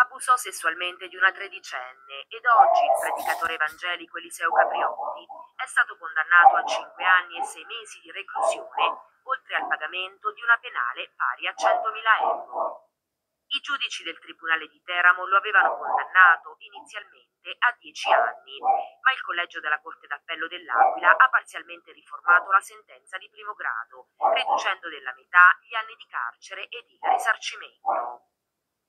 abusò sessualmente di una tredicenne ed oggi il predicatore evangelico Eliseo Capriotti è stato condannato a 5 anni e 6 mesi di reclusione, oltre al pagamento di una penale pari a 100.000 euro. I giudici del Tribunale di Teramo lo avevano condannato inizialmente a 10 anni, ma il collegio della Corte d'Appello dell'Aquila ha parzialmente riformato la sentenza di primo grado, riducendo della metà gli anni di carcere ed il risarcimento.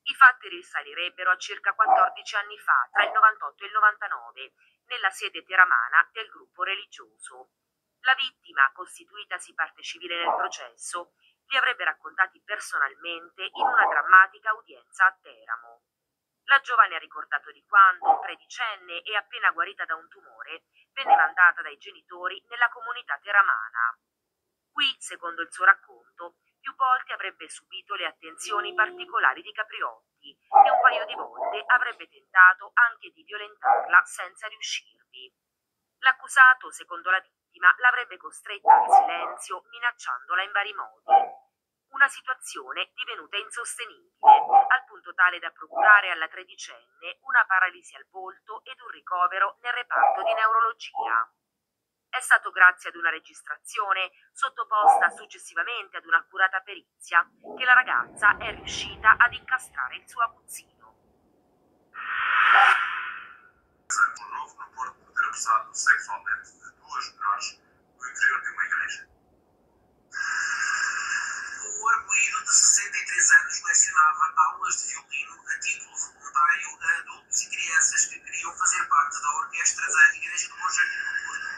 I fatti risalirebbero a circa 14 anni fa, tra il 98 e il 99, nella sede teramana del gruppo religioso. La vittima, costituitasi parte civile nel processo, li avrebbe raccontati personalmente in una drammatica udienza a Teramo. La giovane ha ricordato di quando, tredicenne e appena guarita da un tumore, venne mandata dai genitori nella comunità teramana. Qui, secondo il suo racconto, più volte avrebbe subito le attenzioni particolari di Capriotti e un paio di volte avrebbe tentato anche di violentarla senza riuscirvi. L'accusato, secondo la vittima, l'avrebbe costretta al silenzio minacciandola in vari modi. Una situazione divenuta insostenibile, al punto tale da procurare alla tredicenne una paralisi al volto ed un ricovero nel reparto di neurologia. È stato grazie ad una registrazione, sottoposta successivamente ad un'accurata perizia, che la ragazza è riuscita ad incastrare il suo aguzzino. Novo no Porto por ter abusado sexualmente de duas menores no interior de uma igreja. O arguido de 63 anos lecionava aulas de violino a título voluntário a adultos e crianças que queriam fazer parte da orquestra da Igreja do Bom Jardim do Porto.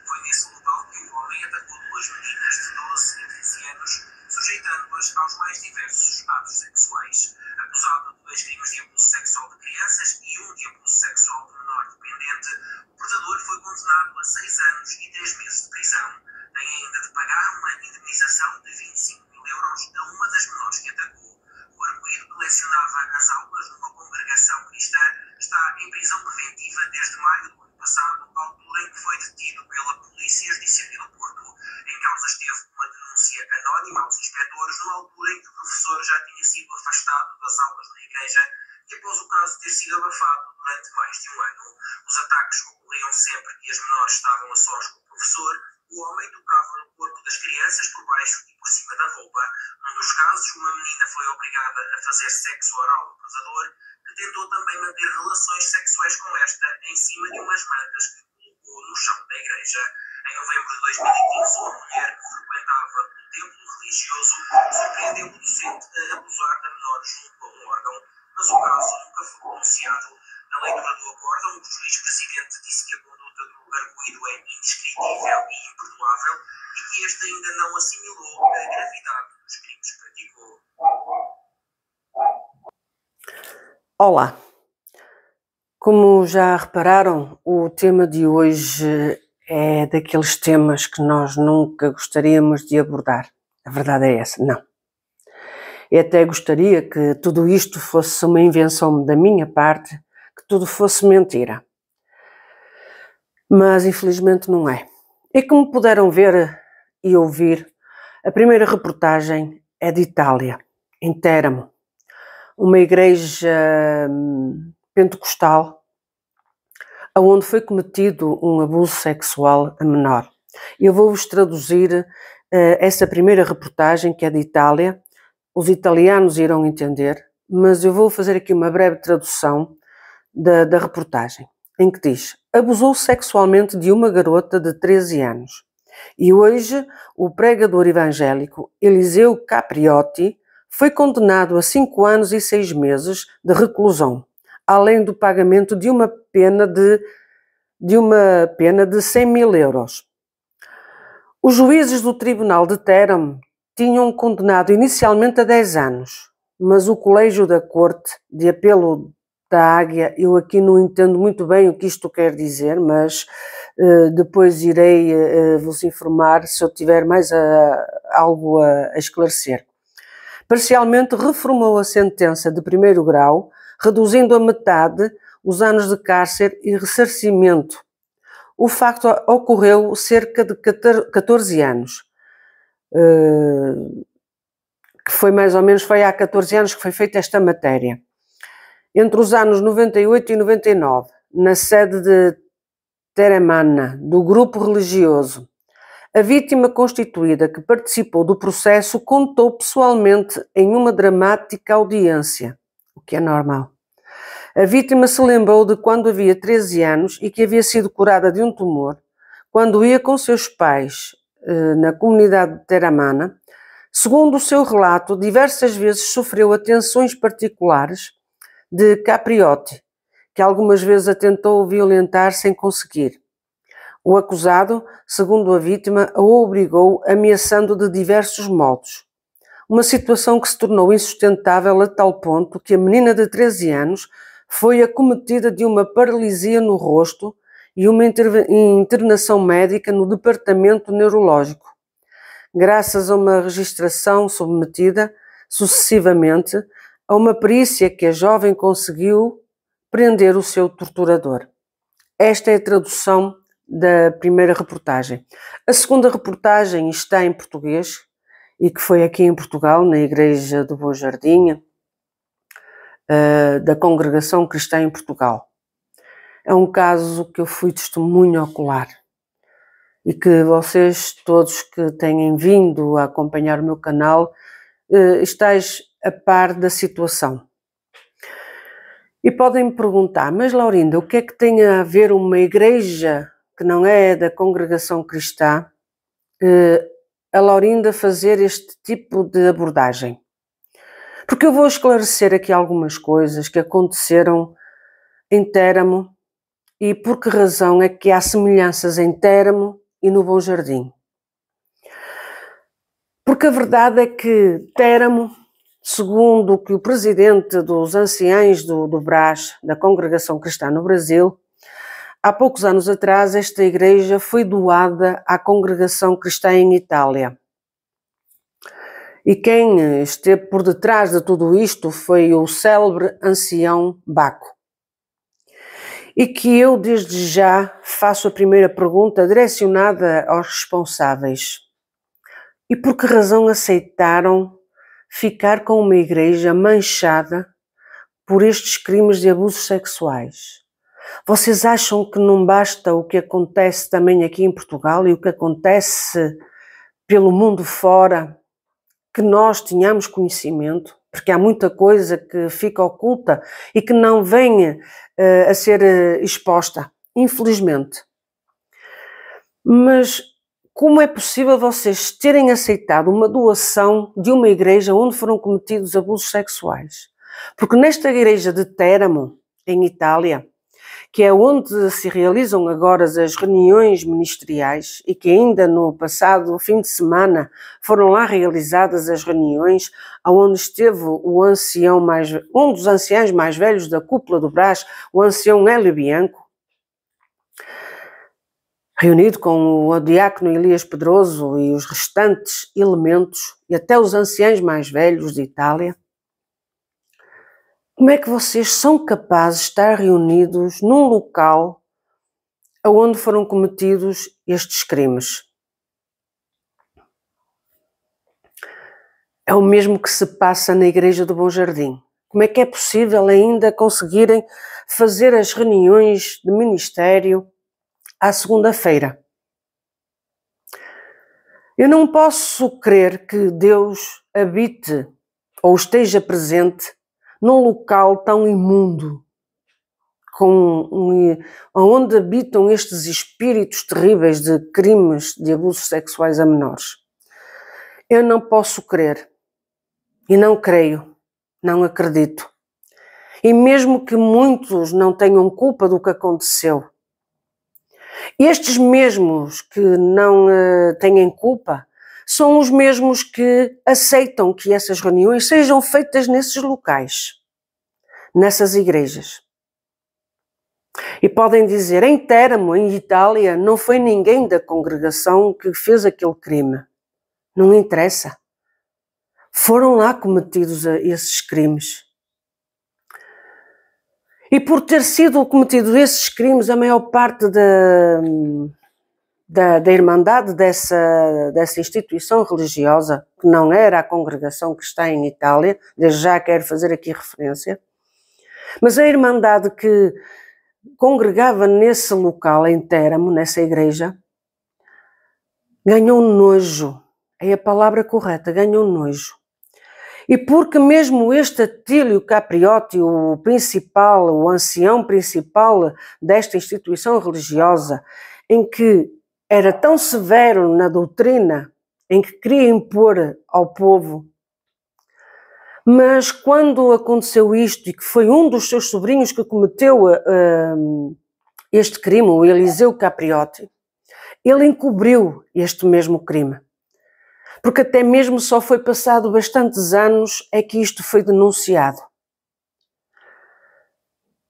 Foi nesse local que o homem atacou duas meninas de 12 e 13 anos, sujeitando-as aos mais diversos atos sexuais. Acusado de 2 crimes de abuso sexual de crianças e um de abuso sexual de menor dependente, o portador foi condenado a 6 anos e 3 meses de prisão. Tem ainda de pagar uma indemnização de 25.000 euros a uma das menores que atacou. O arguido, que lecionava as aulas numa congregação cristã, está em prisão preventiva desde maio do ano passado, altura em que foi detido pela Polícia Judiciária do Porto. Em causa esteve uma denúncia anónima aos inspectores, numa altura em que o professor já tinha sido afastado das aulas da igreja e após o caso ter sido abafado durante mais de um ano. Os ataques ocorriam sempre que as menores estavam a sós com o professor. O homem tocava no corpo das crianças por baixo e por cima da roupa. Num dos casos, uma menina foi obrigada a fazer sexo oral ao predador, que tentou também manter relações sexuais com esta em cima de umas mantas que colocou no chão da igreja. Em novembro de 2015, uma mulher que frequentava um templo religioso surpreendeu o docente a abusar da menor junto a um órgão, mas o caso nunca foi denunciado. Na leitura do acórdão, o juiz-presidente disse que a conduta do arguido é indescritível e imperdoável e que este ainda não assimilou a gravidade dos crimes que praticou. Olá! Como já repararam, o tema de hoje é daqueles temas que nós nunca gostaríamos de abordar. A verdade é essa, não. Eu até gostaria que tudo isto fosse uma invenção da minha parte, que tudo fosse mentira. Mas infelizmente não é. E como puderam ver e ouvir, a primeira reportagem é de Itália, em Teramo, uma igreja pentecostal, onde foi cometido um abuso sexual a menor. Eu vou-vos traduzir essa primeira reportagem, que é de Itália. Os italianos irão entender, mas eu vou fazer aqui uma breve tradução da reportagem, em que diz: abusou sexualmente de uma garota de 13 anos. E hoje o pregador evangélico Eliseo Capriotti foi condenado a 5 anos e 6 meses de reclusão, além do pagamento de uma pena de 100.000 euros. Os juízes do Tribunal de Teramo tinham condenado inicialmente a 10 anos, mas o Colégio da Corte de Apelo da Águia, eu aqui não entendo muito bem o que isto quer dizer, mas depois irei vos informar se eu tiver mais algo a esclarecer. Parcialmente reformou a sentença de primeiro grau, reduzindo a metade os anos de cárcere e ressarcimento. O facto ocorreu cerca de 14 anos, que foi mais ou menos, foi há 14 anos que foi feita esta matéria. entre os anos 98 e 99, na sede de Teremana, do grupo religioso. A vítima constituída que participou do processo contou pessoalmente em uma dramática audiência, o que é normal. A vítima se lembrou de quando havia 13 anos e que havia sido curada de um tumor, quando ia com seus pais na comunidade de Teremana. Segundo o seu relato, diversas vezes sofreu atenções particulares de Capriotti, que algumas vezes a tentou violentar sem conseguir. O acusado, segundo a vítima, a obrigou ameaçando de diversos modos. Uma situação que se tornou insustentável a tal ponto que a menina de 13 anos foi acometida de uma paralisia no rosto e uma internação médica no departamento neurológico. Graças a uma registração submetida sucessivamente a uma perícia que a jovem conseguiu prender o seu torturador. Esta é a tradução da primeira reportagem. A segunda reportagem está em português e que foi aqui em Portugal, na Igreja do Bom Jardim, da Congregação Cristã em Portugal. É um caso que eu fui testemunho ocular e que vocês todos que têm vindo a acompanhar o meu canal estáis a par da situação. E podem me perguntar, mas Laurinda, o que é que tem a ver uma igreja que não é da Congregação Cristã, a Laurinda fazer este tipo de abordagem? Porque eu vou esclarecer aqui algumas coisas que aconteceram em Teramo e por que razão é que há semelhanças em Teramo e no Bom Jardim. Porque a verdade é que Teramo, segundo o que o presidente dos anciães do Brás, da Congregação Cristã no Brasil, há poucos anos atrás esta igreja foi doada à Congregação Cristã em Itália. E quem esteve por detrás de tudo isto foi o célebre ancião Baco. E que eu desde já faço a primeira pergunta direcionada aos responsáveis. E por que razão aceitaram ficar com uma igreja manchada por estes crimes de abusos sexuais? Vocês acham que não basta o que acontece também aqui em Portugal e o que acontece pelo mundo fora, que nós tenhamos conhecimento? Porque há muita coisa que fica oculta e que não vem a ser exposta, infelizmente. Mas como é possível vocês terem aceitado uma doação de uma igreja onde foram cometidos abusos sexuais? Porque nesta igreja de Teramo, em Itália, que é onde se realizam agora as reuniões ministeriais e que ainda no passado fim de semana foram lá realizadas as reuniões, onde esteve um dos anciãos mais velhos da cúpula do Brás, o ancião Hélio Bianco, reunido com o diácono Elias Pedroso e os restantes elementos e até os anciãos mais velhos de Itália. Como é que vocês são capazes de estar reunidos num local onde foram cometidos estes crimes? É o mesmo que se passa na Igreja do Bom Jardim. Como é que é possível ainda conseguirem fazer as reuniões de ministério à segunda-feira? Eu não posso crer que Deus habite ou esteja presente num local tão imundo, onde habitam estes espíritos terríveis de crimes de abusos sexuais a menores. Eu não posso crer, e não creio, não acredito. E mesmo que muitos não tenham culpa do que aconteceu, estes mesmos que não têm culpa são os mesmos que aceitam que essas reuniões sejam feitas nesses locais, nessas igrejas. E podem dizer, em Teramo, em Itália, não foi ninguém da congregação que fez aquele crime. Não interessa. Foram lá cometidos esses crimes. E por ter sido cometidos esses crimes, a maior parte da irmandade dessa instituição religiosa, que não era a congregação que está em Itália, desde já quero fazer aqui referência, Mas a Irmandade que congregava nesse local, em Téramo, nessa igreja, ganhou nojo. É a palavra correta, ganhou nojo. E porque mesmo este Atílio Capriotti, o principal, o ancião principal desta instituição religiosa, em que era tão severo na doutrina, em que queria impor ao povo, mas quando aconteceu isto, e que foi um dos seus sobrinhos que cometeu este crime, o Eliseu Capriotti, ele encobriu este mesmo crime. Porque até mesmo só foi passado bastantes anos é que isto foi denunciado.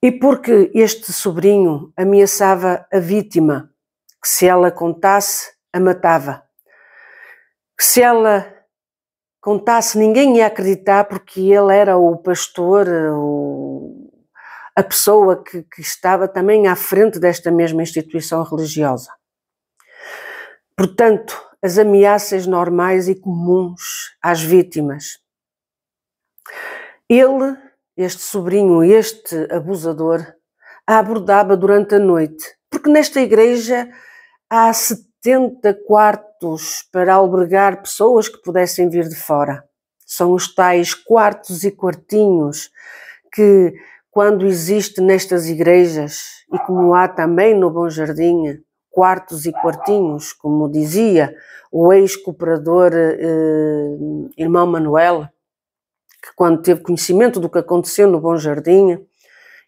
E porque este sobrinho ameaçava a vítima, que se ela contasse, a matava. Que se ela contasse, ninguém ia acreditar porque ele era o pastor, a pessoa que estava também à frente desta mesma instituição religiosa. Portanto, as ameaças normais e comuns às vítimas. Ele, este sobrinho, este abusador, a abordava durante a noite, porque nesta igreja há 70 quartos para albergar pessoas que pudessem vir de fora. São os tais quartos e quartinhos que, quando existe nestas igrejas, e como há também no Bom Jardim, quartos e quartinhos, como dizia o ex-cooperador irmão Manuel, que quando teve conhecimento do que aconteceu no Bom Jardim,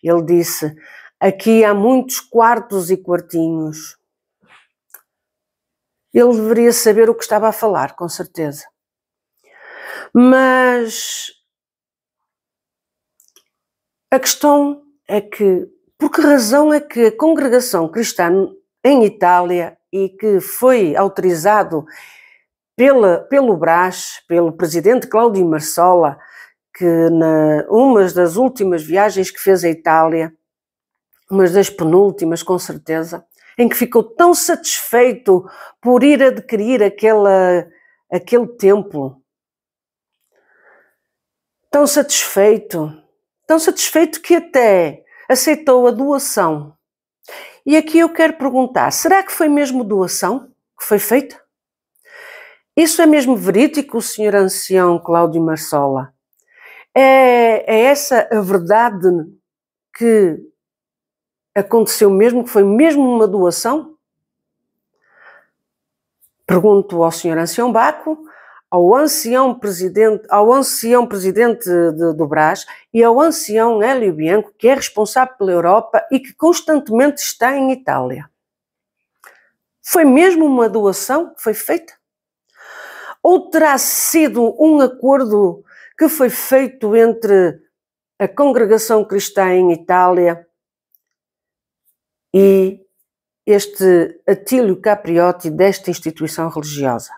ele disse: aqui há muitos quartos e quartinhos. Ele deveria saber o que estava a falar, com certeza. Mas a questão é que, por que razão é que a congregação cristã em Itália, e que foi autorizado pelo Brás, pelo presidente Cláudio Marsola, que uma das últimas viagens que fez à Itália, uma das penúltimas com certeza, em que ficou tão satisfeito por ir adquirir aquele templo, tão satisfeito que até aceitou a doação. E aqui eu quero perguntar, será que foi mesmo doação que foi feita? Isso é mesmo verídico, Sr. Ancião Cláudio Marsola? É essa a verdade que aconteceu mesmo, que foi mesmo uma doação? Pergunto ao Sr. Ancião Baco, ao ancião presidente do Brás e ao ancião Hélio Bianco, que é responsável pela Europa e que constantemente está em Itália. Foi mesmo uma doação que foi feita? Ou terá sido um acordo que foi feito entre a congregação cristã em Itália e este Atílio Capriotti desta instituição religiosa?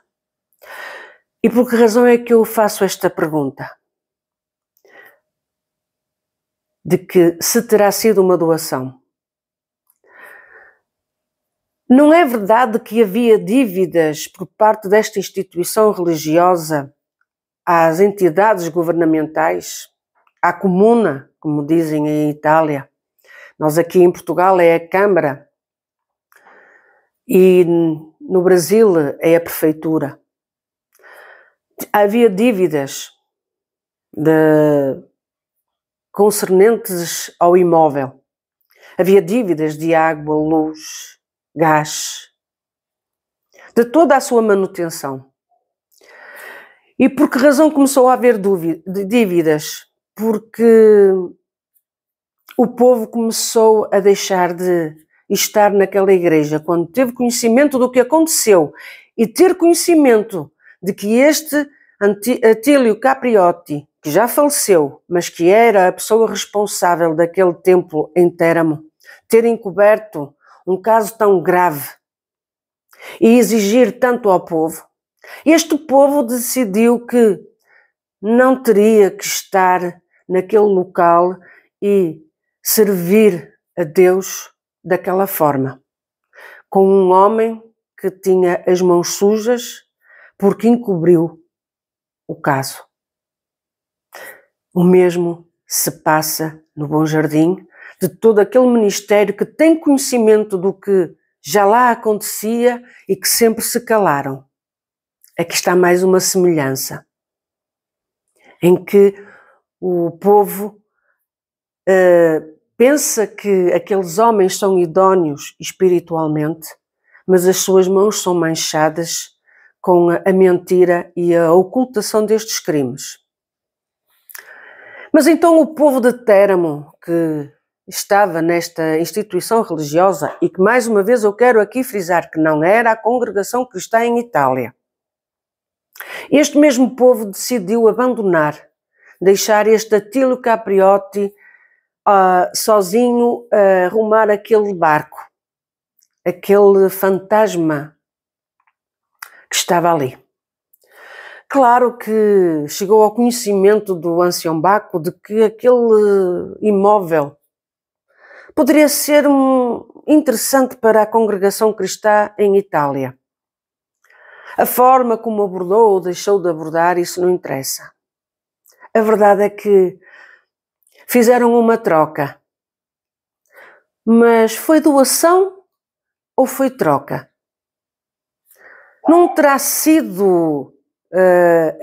E por que razão é que eu faço esta pergunta? De que se terá sido uma doação. Não é verdade que havia dívidas por parte desta instituição religiosa às entidades governamentais, à comuna, como dizem em Itália? Nós aqui em Portugal é a Câmara e no Brasil é a Prefeitura. Havia dívidas concernentes ao imóvel. Havia dívidas de água, luz, gás, de toda a sua manutenção. E por que razão começou a haver dívidas? Porque o povo começou a deixar de estar naquela igreja. Quando teve conhecimento do que aconteceu e ter conhecimento de que este Atílio Capriotti, que já faleceu, mas que era a pessoa responsável daquele templo em Téramo, ter encoberto um caso tão grave e exigir tanto ao povo, este povo decidiu que não teria que estar naquele local e servir a Deus daquela forma, com um homem que tinha as mãos sujas porque encobriu o caso. O mesmo se passa no Bom Jardim, de todo aquele ministério que tem conhecimento do que já lá acontecia e que sempre se calaram. Aqui está mais uma semelhança, em que o povo pensa que aqueles homens são idóneos espiritualmente, mas as suas mãos são manchadas com a mentira e a ocultação destes crimes. Mas então o povo de Téramo, que estava nesta instituição religiosa e que mais uma vez eu quero aqui frisar que não era a Congregação Cristã em Itália, este mesmo povo decidiu abandonar, deixar este Attilio Capriotti sozinho a rumar aquele barco, aquele fantasma que estava ali. Claro que chegou ao conhecimento do ancião Baco de que aquele imóvel poderia ser interessante para a Congregação Cristã em Itália. A forma como abordou ou deixou de abordar, isso não interessa. A verdade é que fizeram uma troca. Mas foi doação ou foi troca? Não terá sido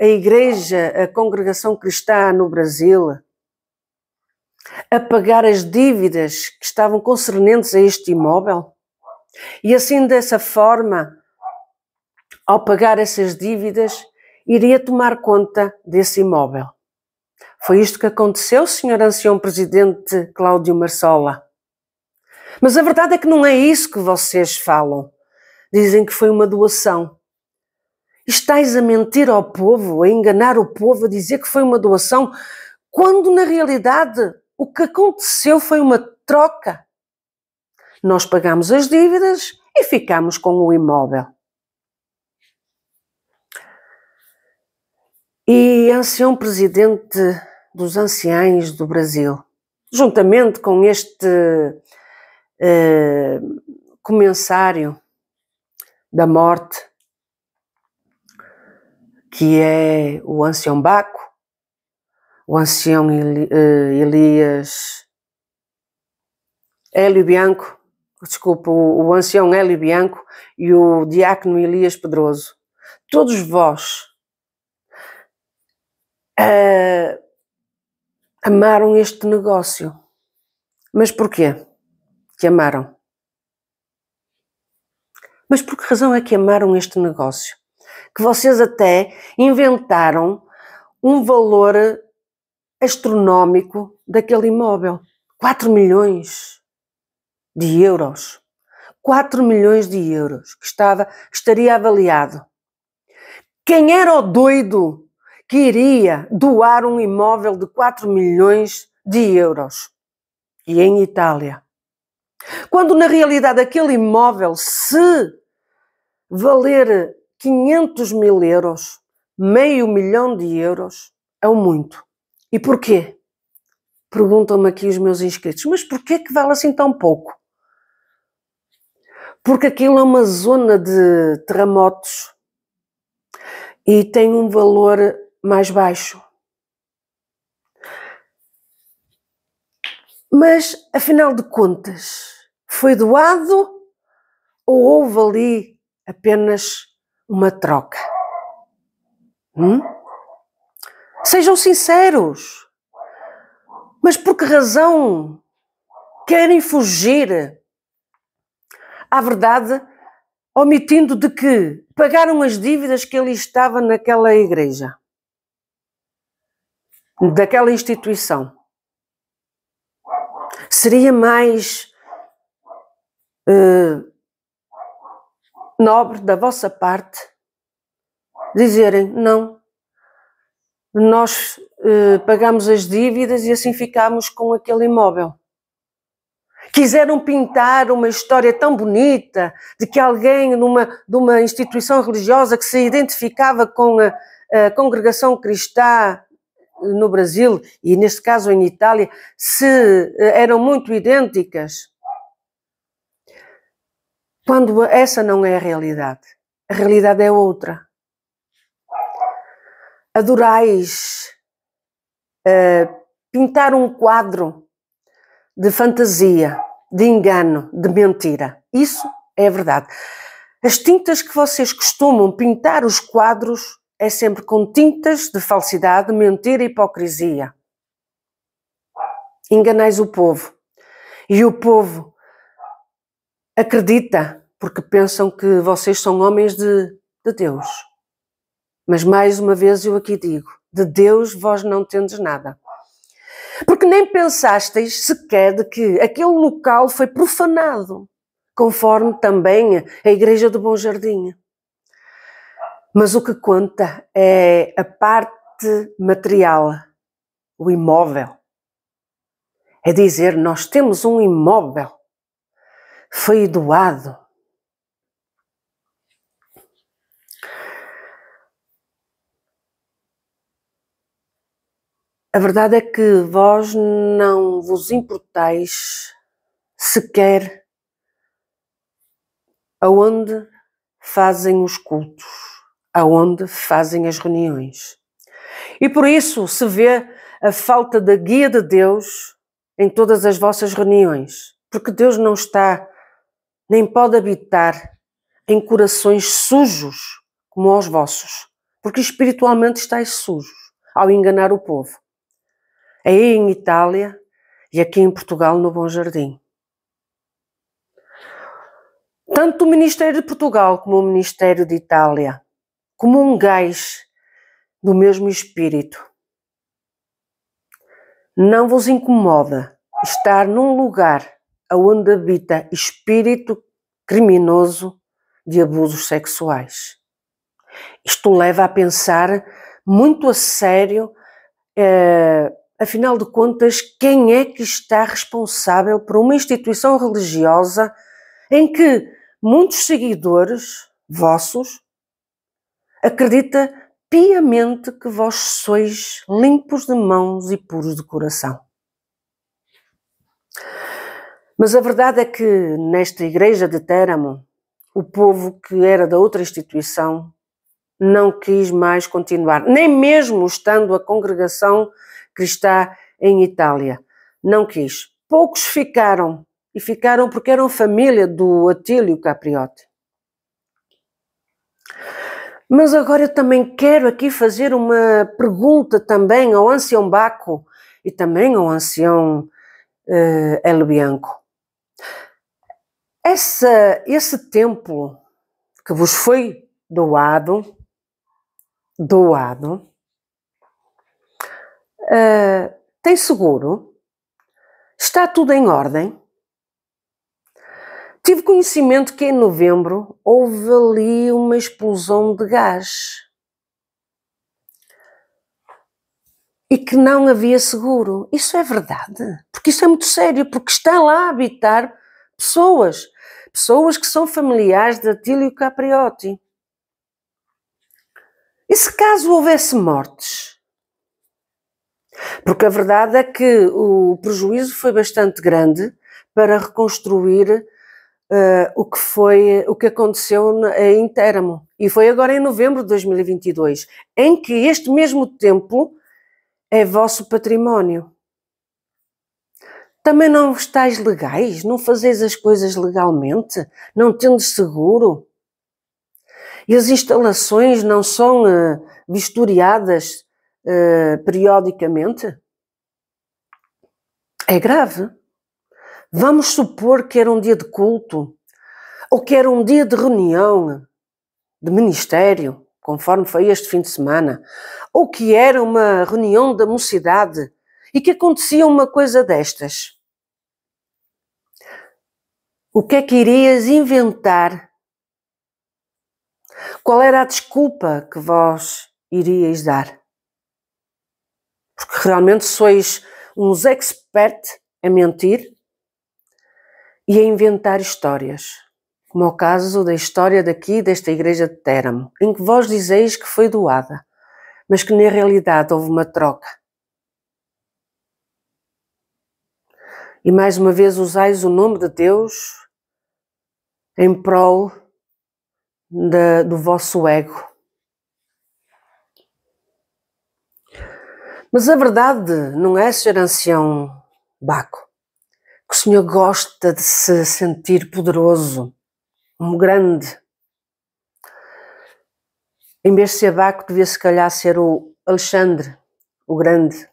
a Igreja, a Congregação Cristã no Brasil, a pagar as dívidas que estavam concernentes a este imóvel? E assim, dessa forma, ao pagar essas dívidas, iria tomar conta desse imóvel. Foi isto que aconteceu, Sr. Ancião Presidente Cláudio Marsola. Mas a verdade é que não é isso que vocês falam. Dizem que foi uma doação. Estais a mentir ao povo, a enganar o povo, a dizer que foi uma doação, quando na realidade o que aconteceu foi uma troca. Nós pagamos as dívidas e ficamos com o imóvel. E ancião presidente dos anciães do Brasil, juntamente com este comensário da morte, que é o ancião Baco, o ancião Hélio Bianco, desculpa, o ancião Hélio Bianco e o diácono Elias Pedroso. Todos vós amaram este negócio. Mas porquê que amaram? Mas por que razão é que amaram este negócio? Que vocês até inventaram um valor astronómico daquele imóvel. 4 milhões de euros. 4 milhões de euros que estaria avaliado. Quem era o doido que iria doar um imóvel de 4 milhões de euros? E em Itália. Quando na realidade aquele imóvel, se valer 500 mil euros, meio milhão de euros, é o muito. E porquê? Perguntam-me aqui os meus inscritos. Mas porquê que vale assim tão pouco? Porque aquilo é uma zona de terremotos e tem um valor mais baixo. Mas, afinal de contas, foi doado ou houve ali apenas uma troca? Sejam sinceros. Mas por que razão querem fugir à verdade, omitindo de que pagaram as dívidas que ele estava naquela igreja, daquela instituição? Seria mais nobre da vossa parte dizerem, não, nós pagamos as dívidas e assim ficamos com aquele imóvel. Quiseram pintar uma história tão bonita de que alguém de uma instituição religiosa que se identificava com a Congregação Cristã no Brasil, e neste caso em Itália, se eram muito idênticas, quando essa não é a realidade. A realidade é outra. Adorais pintar um quadro de fantasia, de engano, de mentira. Isso é verdade. As tintas que vocês costumam pintar os quadros é sempre com tintas de falsidade, mentira e hipocrisia. Enganais o povo. E o povo acredita, porque pensam que vocês são homens de Deus. Mas mais uma vez eu aqui digo, de Deus vós não tendes nada. Porque nem pensasteis sequer de que aquele local foi profanado, conforme também a Igreja do Bom Jardim. Mas o que conta é a parte material, o imóvel. É dizer, nós temos um imóvel, foi doado. A verdade é que vós não vos importais sequer aonde fazem os cultos, aonde fazem as reuniões. E por isso se vê a falta da guia de Deus em todas as vossas reuniões, porque Deus não está, nem pode habitar em corações sujos como os vossos, porque espiritualmente estáis sujos ao enganar o povo. Aí em Itália e aqui em Portugal no Bom Jardim. Tanto o Ministério de Portugal como o Ministério de Itália, como um gás do mesmo espírito. Não vos incomoda estar num lugar onde habita espírito criminoso de abusos sexuais. Isto leva a pensar muito a sério, afinal de contas, quem é que está responsável por uma instituição religiosa em que muitos seguidores vossos acreditam piamente que vós sois limpos de mãos e puros de coração. Mas a verdade é que nesta igreja de Teramo, o povo que era da outra instituição não quis mais continuar, nem mesmo estando a congregação cristã em Itália. Não quis. Poucos ficaram, e ficaram porque eram família do Atílio Capriotti. Mas agora eu também quero aqui fazer uma pergunta também ao ancião Baco e também ao ancião El Bianco. Esse templo que vos foi doado, tem seguro? Está tudo em ordem? Tive conhecimento que em novembro houve ali uma explosão de gás e que não havia seguro. Isso é verdade? Porque isso é muito sério, porque está lá a habitar pessoas que são familiares de Atílio Capriotti. E se caso houvesse mortes? Porque a verdade é que o prejuízo foi bastante grande para reconstruir o que aconteceu em Teramo. E foi agora em novembro de 2022, em que este mesmo templo é vosso património. Também não estáis legais? Não fazeis as coisas legalmente? Não tendes seguro? E as instalações não são vistoriadas periodicamente? É grave. Vamos supor que era um dia de culto, ou que era um dia de reunião de ministério, conforme foi este fim de semana, ou que era uma reunião da mocidade e que acontecia uma coisa destas. O que é que irias inventar? Qual era a desculpa que vós iríeis dar? Porque realmente sois uns experts a mentir e a inventar histórias, como é o caso da história desta igreja de Teramo, em que vós dizeis que foi doada, mas que na realidade houve uma troca. E mais uma vez usais o nome de Deus em prol do vosso ego. Mas a verdade não é, Sr. Ancião Baco, que o senhor gosta de se sentir poderoso, um grande. Em vez de ser Baco, devia se calhar ser o Alexandre, o Grande.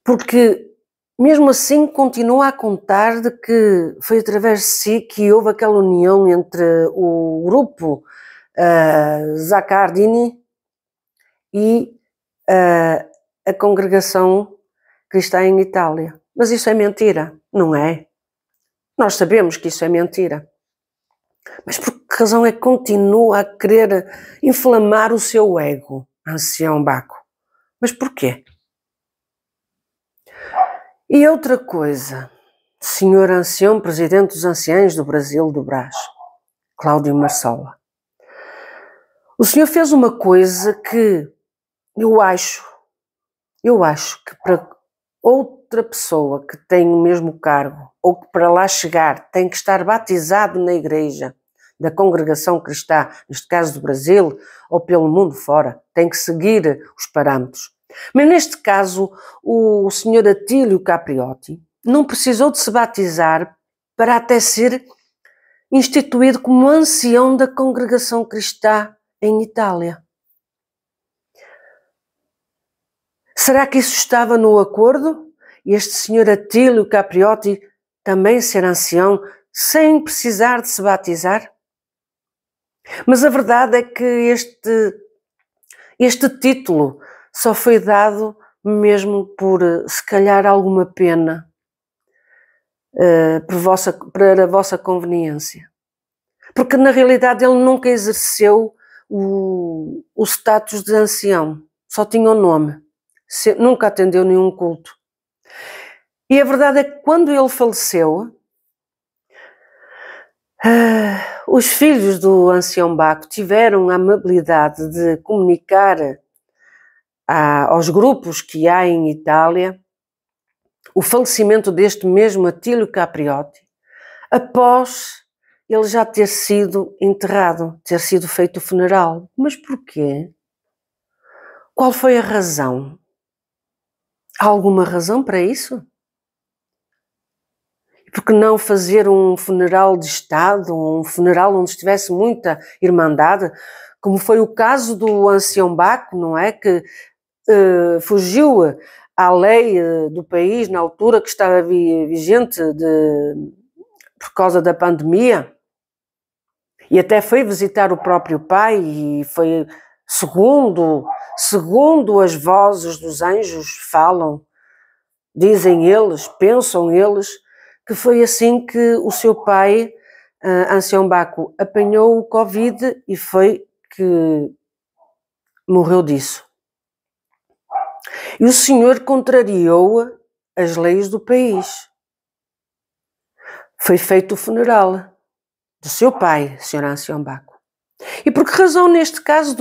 Porque, mesmo assim, continua a contar de que foi através de si que houve aquela união entre o grupo Zaccardini e a congregação cristã em Itália. Mas isso é mentira, não é? Nós sabemos que isso é mentira. Mas por que razão é que continua a querer inflamar o seu ego, Ancião Baco? Mas porquê? E outra coisa, Senhor Ancião, Presidente dos Anciães do Brasil, do Brás, Cláudio Marsola, o senhor fez uma coisa que eu acho que para outra pessoa que tem o mesmo cargo, ou que para lá chegar tem que estar batizado na igreja da congregação cristã, neste caso do Brasil, ou pelo mundo fora, tem que seguir os parâmetros. Mas neste caso, o senhor Atílio Capriotti não precisou de se batizar para até ser instituído como ancião da congregação cristã em Itália. Será que isso estava no acordo? Este senhor Atílio Capriotti também ser ancião sem precisar de se batizar? Mas a verdade é que este título só foi dado mesmo por, se calhar, alguma pena para a vossa conveniência. Porque, na realidade, ele nunca exerceu o status de ancião. Só tinha o nome. Nunca atendeu nenhum culto. E a verdade é que, quando ele faleceu, os filhos do ancião Baco tiveram a amabilidade de comunicar aos grupos que há em Itália o falecimento deste mesmo Atílio Capriotti, após ele já ter sido enterrado, ter sido feito o funeral. Mas porquê? Qual foi a razão? Há alguma razão para isso? Por que não fazer um funeral de Estado, um funeral onde estivesse muita irmandade, como foi o caso do ancião Baco, não é? Que fugiu à lei do país na altura que estava vigente por causa da pandemia e até foi visitar o próprio pai e foi, segundo as vozes dos anjos falam, dizem eles, pensam eles, que foi assim que o seu pai, ancião Baco, apanhou o Covid e foi que morreu disso. E o senhor contrariou as leis do país. Foi feito o funeral do seu pai, senhor ancião Baco. E por que razão, neste caso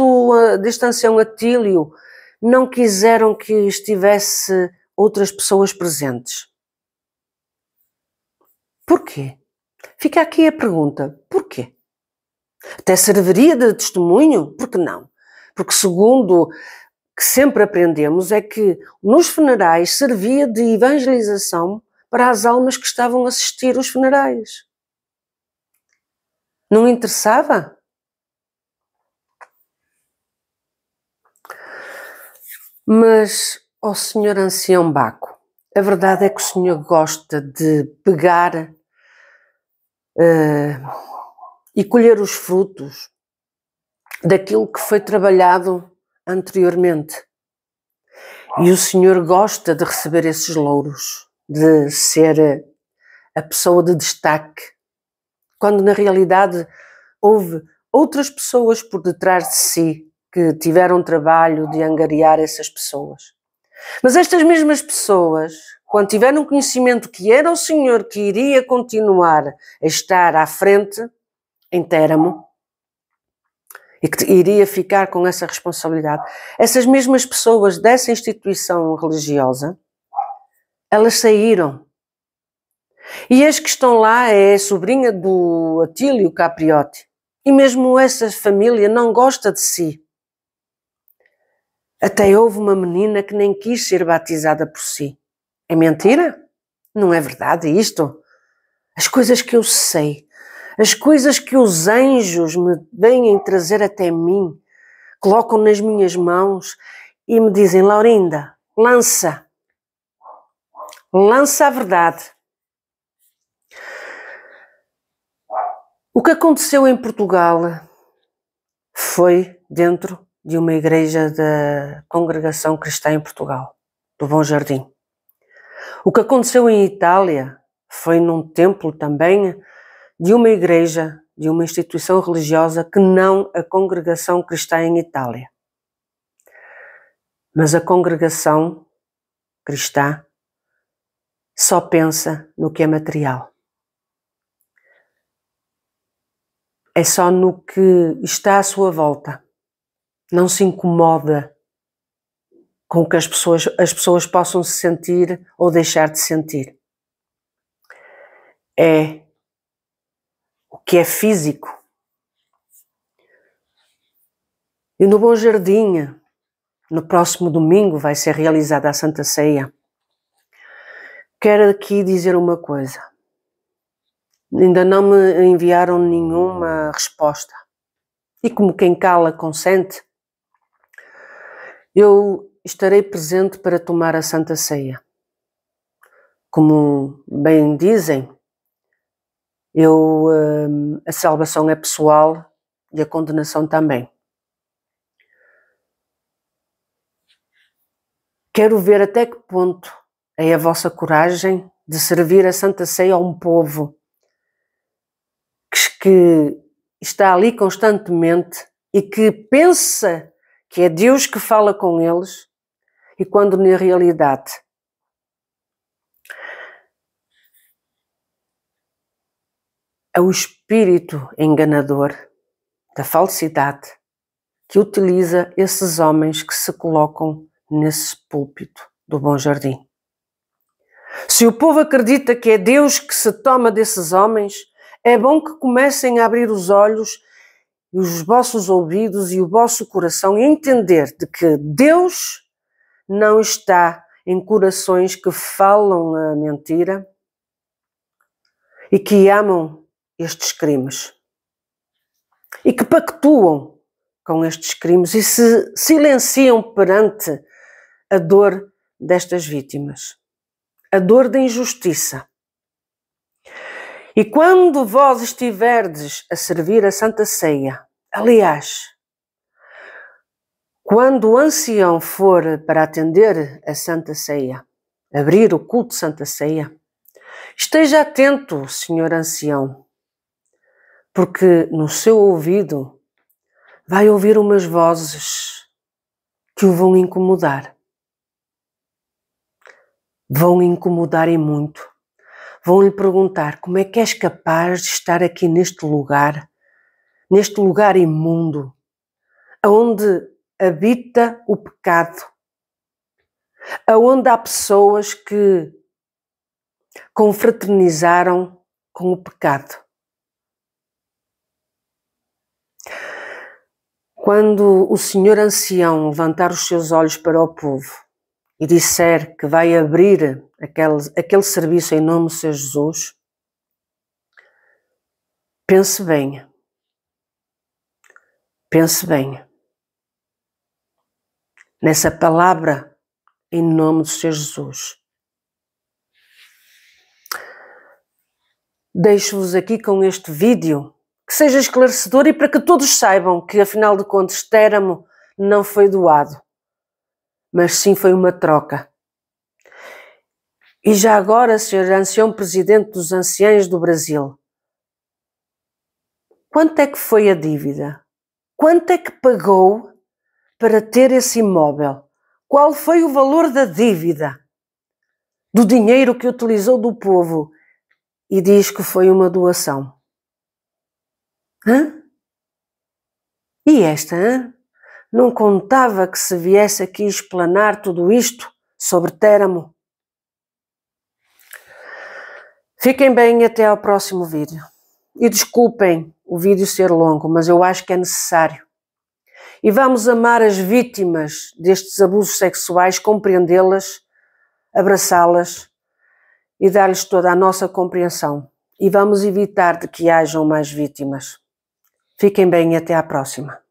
deste ancião Atílio, não quiseram que estivesse outras pessoas presentes? Porquê? Fica aqui a pergunta, porquê? Até serviria de testemunho? Por que não? Porque segundo que sempre aprendemos é que nos funerais servia de evangelização para as almas que estavam a assistir aos funerais. Não interessava? Mas, ó senhor ancião Baco, a verdade é que o senhor gosta de pegar e colher os frutos daquilo que foi trabalhado anteriormente. E o senhor gosta de receber esses louros, de ser a pessoa de destaque, quando na realidade houve outras pessoas por detrás de si que tiveram trabalho de angariar essas pessoas. Mas estas mesmas pessoas, quando tiveram conhecimento que era o senhor que iria continuar a estar à frente, em Teramo, e que iria ficar com essa responsabilidade, essas mesmas pessoas dessa instituição religiosa, elas saíram. E as que estão lá é a sobrinha do Atílio Capriotti. E mesmo essa família não gosta de si. Até houve uma menina que nem quis ser batizada por si. É mentira? Não é verdade isto? As coisas que eu sei, as coisas que os anjos me vêm trazer até mim, colocam nas minhas mãos e me dizem: Laurinda, lança a verdade. O que aconteceu em Portugal foi dentro de uma igreja da Congregação Cristã em Portugal, do Bom Jardim. O que aconteceu em Itália foi num templo também de uma igreja, de uma instituição religiosa que não a Congregação Cristã em Itália. Mas a Congregação Cristã só pensa no que é material. É só no que está à sua volta. Não se incomoda com o que as pessoas possam se sentir ou deixar de sentir. É o que é físico. E no Bom Jardim, no próximo domingo, vai ser realizada a Santa Ceia. Quero aqui dizer uma coisa. Ainda não me enviaram nenhuma resposta. E como quem cala consente, eu estarei presente para tomar a Santa Ceia. Como bem dizem, a salvação é pessoal e a condenação também. Quero ver até que ponto é a vossa coragem de servir a Santa Ceia a um povo que está ali constantemente e que pensa que é Deus que fala com eles, e quando na realidade é o espírito enganador da falsidade que utiliza esses homens que se colocam nesse púlpito do Bom Jardim. Se o povo acredita que é Deus que se toma desses homens, é bom que comecem a abrir os olhos e os vossos ouvidos e o vosso coração e entender de que Deus não está em corações que falam a mentira e que amam estes crimes e que pactuam com estes crimes e se silenciam perante a dor destas vítimas, a dor da injustiça. E quando vós estiverdes a servir a Santa Ceia, aliás, quando o ancião for para atender a Santa Ceia, abrir o culto de Santa Ceia, esteja atento, senhor ancião, porque no seu ouvido vai ouvir umas vozes que o vão incomodar. Vão incomodar e muito. Vão lhe perguntar: como é que és capaz de estar aqui neste lugar imundo, onde habita o pecado, onde há pessoas que confraternizaram com o pecado. Quando o senhor ancião levantar os seus olhos para o povo e disser que vai abrir aquele serviço em nome do Senhor Jesus, pense bem nessa palavra em nome do Senhor Jesus. Deixo-vos aqui com este vídeo que seja esclarecedor e para que todos saibam que, afinal de contas, Téramo não foi doado, mas sim foi uma troca. E já agora, Sr. Ancião Presidente dos Anciães do Brasil, quanto é que foi a dívida? Quanto é que pagou para ter esse imóvel? Qual foi o valor da dívida? Do dinheiro que utilizou do povo e diz que foi uma doação. Hã? E esta, não contava que se viesse aqui explanar tudo isto sobre Téramo? Fiquem bem até ao próximo vídeo. E desculpem o vídeo ser longo, mas eu acho que é necessário. E vamos amar as vítimas destes abusos sexuais, compreendê-las, abraçá-las e dar-lhes toda a nossa compreensão. E vamos evitar de que hajam mais vítimas. Fiquem bem e até à próxima.